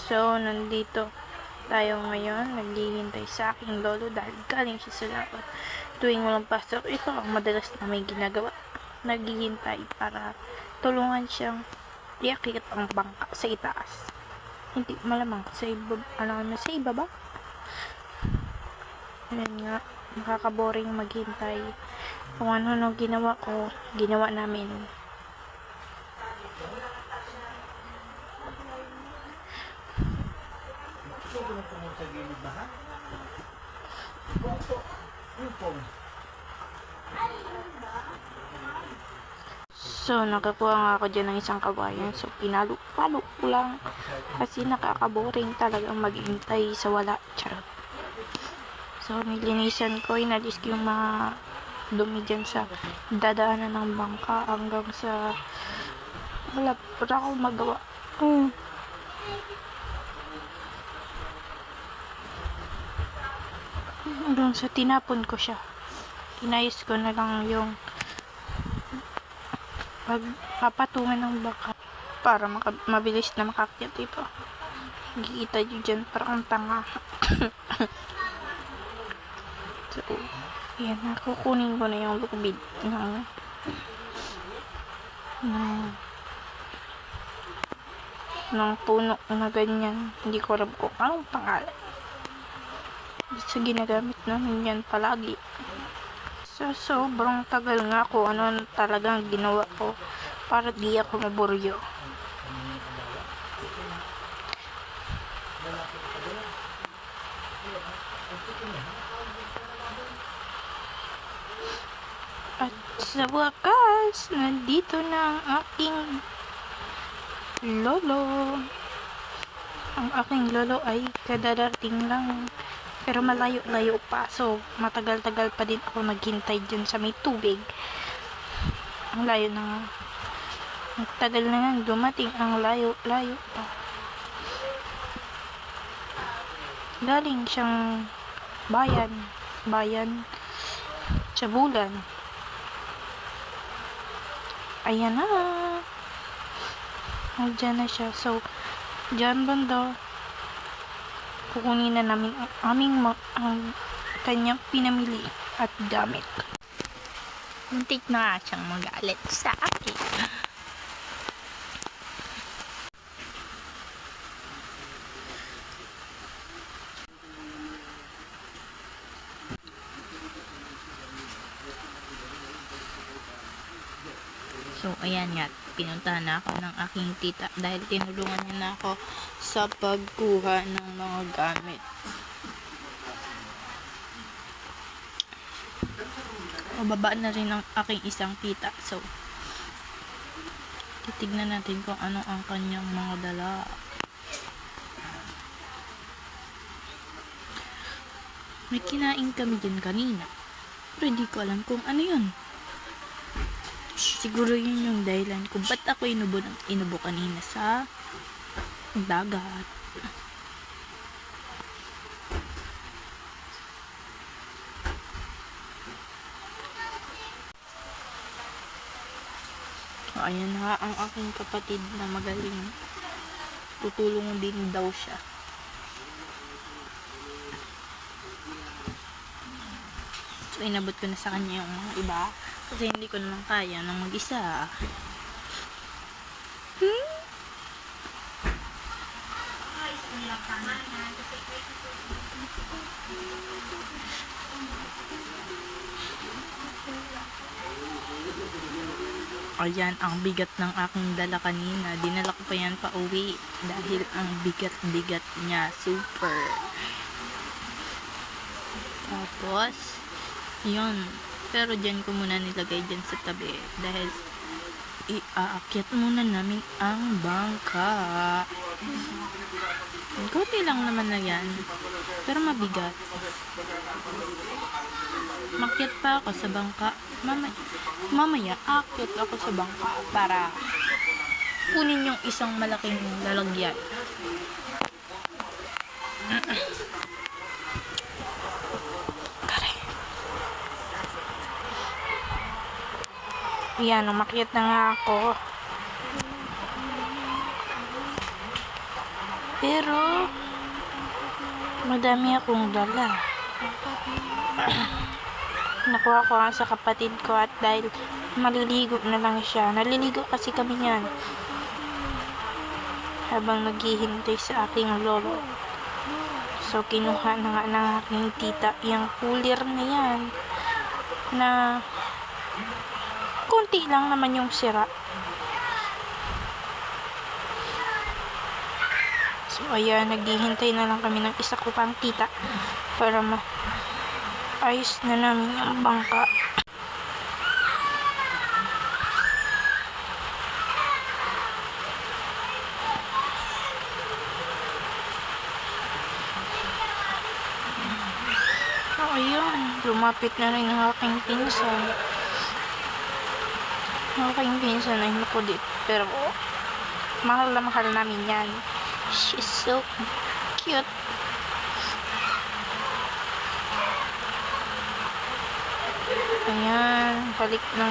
So, nandito tayo ngayon. Naghihintay sa aking lolo dahil galing siya sa laot. Tuwing walang pasok, ito ang madalas namin ginagawa. Naghihintay para tulungan siyang iakit ang bangka sa itaas. Hindi malamang sa ibaba. Ayan nga, nakakaboring maghintay. Kung ano ginawa ko, ginawa namin. So, nakakuha nga ako dyan ng isang kabayan. So, pinalo-palo ko lang. Kasi nakakaboring talagang maghintay sa wala. Charot. So, nilinisan ko. Inalis ko yung mga dumi dyan sa dadaanan ng bangka hanggang sa wala ako magawa. Hanggang sa tinapon ko siya. Inayos ko na lang yung pagpapatungan ng baka para mabilis na makakyat ito. Gigita nyo dyan parang tanga. So, yan, kukunin ko na yung lukbid ng puno na ganyan. Hindi ko alam kung anong pangalan. Sa ginagamit namin yan palagi. So, sobrang tagal nga ko ano talagang ginawa ko para di ako maburyo. At sa wakas, nandito na ang aking lolo. Ang aking lolo ay kadarating lang. Pero malayo-layo pa. So, matagal-tagal pa din ako naghintay dyan sa may tubig. Ang layo na nga. Tagal na nga dumating. Ang layo-layo pa. Galing siyang bayan, Tiabulan. Ayan na. Diyan na siya. So, dyan banda. Kukunin na namin ang kanyang pinamili at gamit. Muntik na nga siyang magalit sa akin. So, ayan nga. Pinuntahan na ako ng aking tita dahil tinulungan niya na ako sa pagkuha ng mga gamit. Pababa na rin ang aking isang tita. So, titignan natin kung ano ang kanyang mga dala. May kinain kami dyan kanina. Pero hindi ko alam kung ano yun. Siguro yun yung dahilan kung ba't ako inubo kanina sa dagat. So, ayan nga ang aking kapatid na magaling. Tutulong din daw siya. So, inabot ko na sa kanya yung mga iba. Kasi hindi ko naman kaya ng mag-isa. Ayan, ang bigat ng aking dala kanina. Dinala ko pa yan pa uwi. Dahil ang bigat-bigat niya. Super. Tapos, yun. Pero dyan ko muna nilagay dyan sa tabi. Dahil, iaakyat muna namin ang bangka. Kunti lang naman na yan. Pero mabigat. Makyat pa ako sa bangka. Mamaya, akyat ako sa bangka para kunin yung isang malaking lalagyan. Yan, umakyat na nga ako. Pero, madami akong dala. Nakuha ko nga sa kapatid ko at dahil maliligo na lang siya. Naliligo kasi kami yan. Habang naghihintay sa aking lolo. So, kinuha na nga ng aking tita yung cooler na yan. Na, konti lang naman yung sira. So, ayan, naghihintay na lang kami ng isa ko pang tita para ayos na namin ang bangka. So, ayan, lumapit na rin ang aking pinsan. Ang aking pinsan ay makulit, pero mahal na mahal namin yan. She's so cute. Ayan,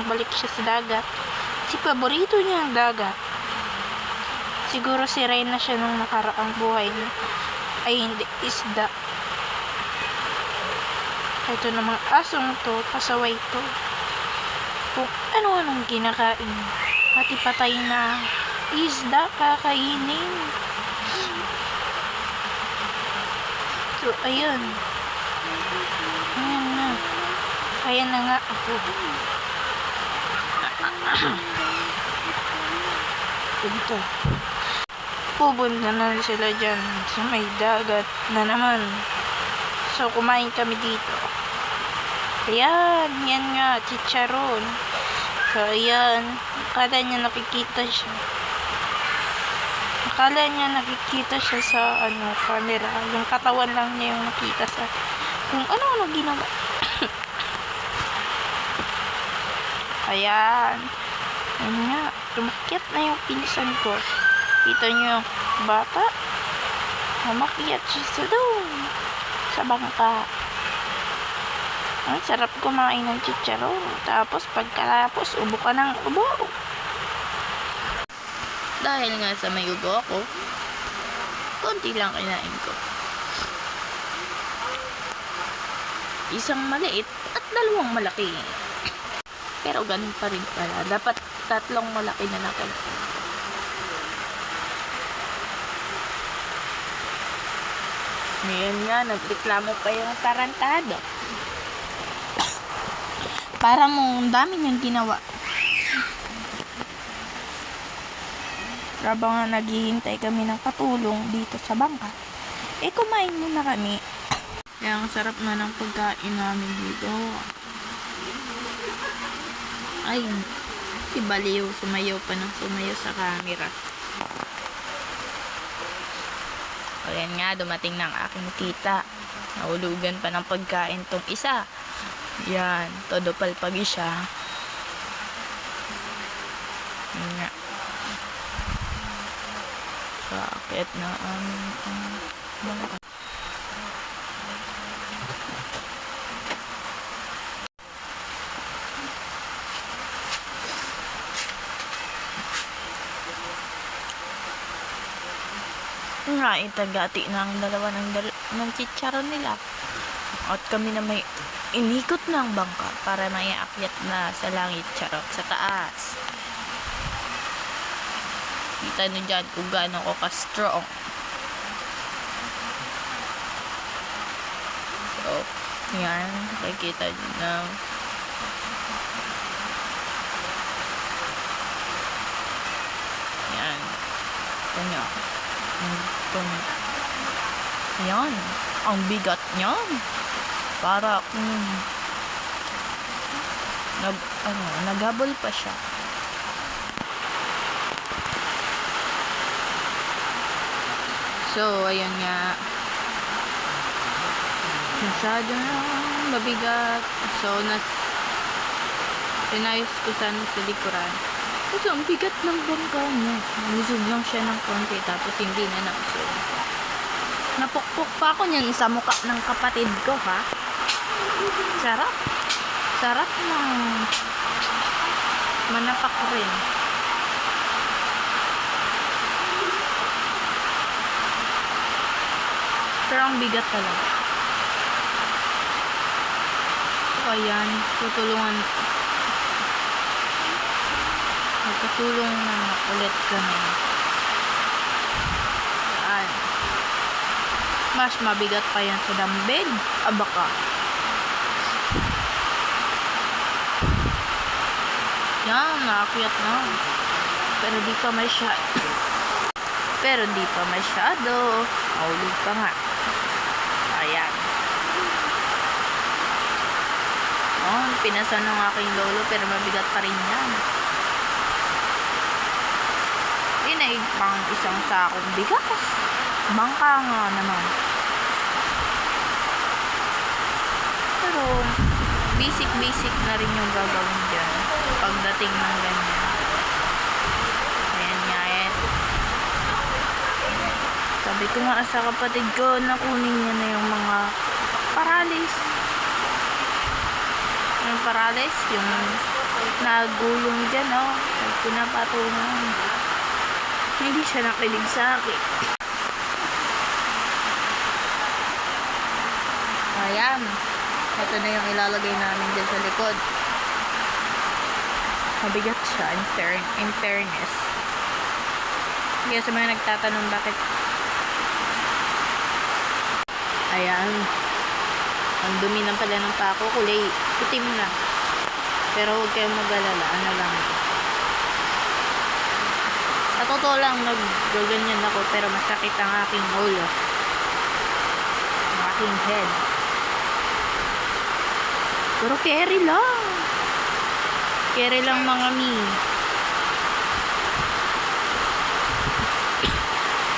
balik siya sa dagat. Si paborito niya ang dagat. Siguro si Reyna siya nung nakaraang buhay niya. Ay hindi, isda. Ito namang asong to, pasaway to. Kung ano-anong kinakain. Pati patay na isda kakainin. So, ayun. Ayan na. Ayan na nga ako. Punta. Pupunta na sila dyan sa may dagat na naman. So, kumain kami dito. Ayan. Yan nga. Chicharon. So, ayan. Akala niya nakikita siya. Akala niya nakikita siya sa camera. Yung katawan lang niya yung nakita sa kung ano ginawa. Ayan. Ayan nga. Tumakyat na yung pinsan ko. Kita nyo, bata. Umakyat siya sa doon. Sa bangka. Ang sarap kumain ng chicharon. Tapos pagkatapos, ubo ka ng ubo. Dahil nga sa may ubo ako, konti lang kinain ko. Isang maliit at dalawang malaki. Pero ganun pa rin pala. Dapat tatlong malaki na lang. Ngayon nga, nagreklamo pa yung tarantado. Parang ang dami niyang ginawa. Habang nga naghihintay kami ng katulong dito sa bangka, kumain muna kami. Kaya ang sarap na ng pagkain namin dito. Ay, si Baliw, sumayaw pa ng sumayaw sa camera. Ayan nga, dumating ng aking tita. Nahulugan pa ng pagkain tong isa. Yan, todo palpagi siya. Yan nga. Bakit na bangka? Nga, itagati na ang dalawa ng chicharon nila. At kami na may inikot ng bangka para may aakyat na sa langit, charot, sa taas. Kita nyo dyan kung gaano ko ka-strong. So, yan, nakikita nyo na. Yan. Ito nyo. Ayan, ang bigat niyan. Para naghabol pa siya. So, ayan nga. Masyado na mabigat. So, pinayos ko sana sa likuran. Kasi ang bigat ng bangka niya. Nusog lang siya ng konti, tapos hindi na nausog. Napukpok pa ako niyan sa mukha ng kapatid ko, ha? Sarap. Sarap ng manapak rin. Pero ang bigat talaga. So, ayan. Tutulungan. Magkatulong na ulit kami. Ayan. Mas mabigat pa yan sa dumbbell. Abaka. Yan, naakyat na. Pero di pa masyado. Maulog pa nga. Ayan. Oh, pinasan ng aking lolo pero mabigat pa rin yan. Inaig pang isang sakong bigas. Bangka nga naman. Pero basic na rin yung gagawin dyan pagdating ng ganyan. Ayan nga eh. Sabi ko nga sa kapatid ko na kunin niya na yung mga paralis. Yung paralis, yung nagulong dyan, oh. Pinapatungan. Hindi siya nakilig sa akin. Ayan. Ito na yung ilalagay namin dyan sa likod. Mabigat siya, in fairness. Kaya sa mga nagtatanong bakit. Ayan. Ang dumi ng pala ng pako, kulay itim na. Pero huwag kayong mag-alala. Ano lang. Sa totoo lang, nag-ganyan ako, pero masakit ang aking ulo. Ang aking head. Pero carry lang. Carry lang mga mi.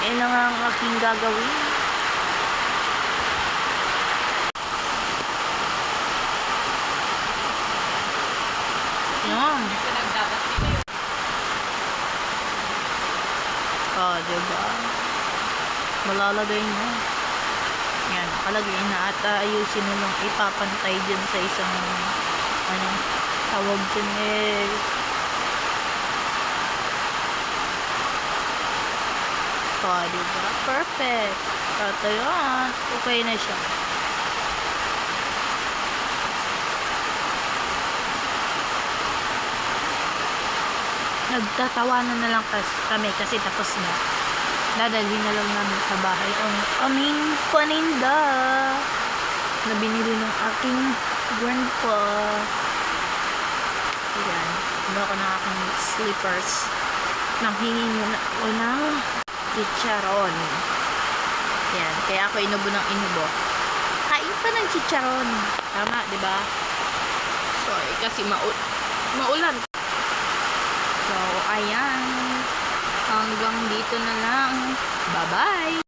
Yan lang ang aking gagawin. Yan. Oh, diba? Malalagay na. Yan, nakalagay na at ayusin mo lang ipapantay dyan sa isang tawag dyan eh. Oh, diba? Perfect. At ayun, okay na siya. Nagtatawanan na lang kami kasi tapos na. Dadalhin na lang namin sa bahay ang aming paninda na binili ng aking grandpa. Ayan. Hindi ako ng aking slippers. Nanghingi muna ako ng chicharon. Ayan. Kaya ako inubo ng inubo. Kain pa ng chicharon. Tama, diba? Sorry, kasi maulan. So, ayan. Hanggang dito na lang. Bye-bye!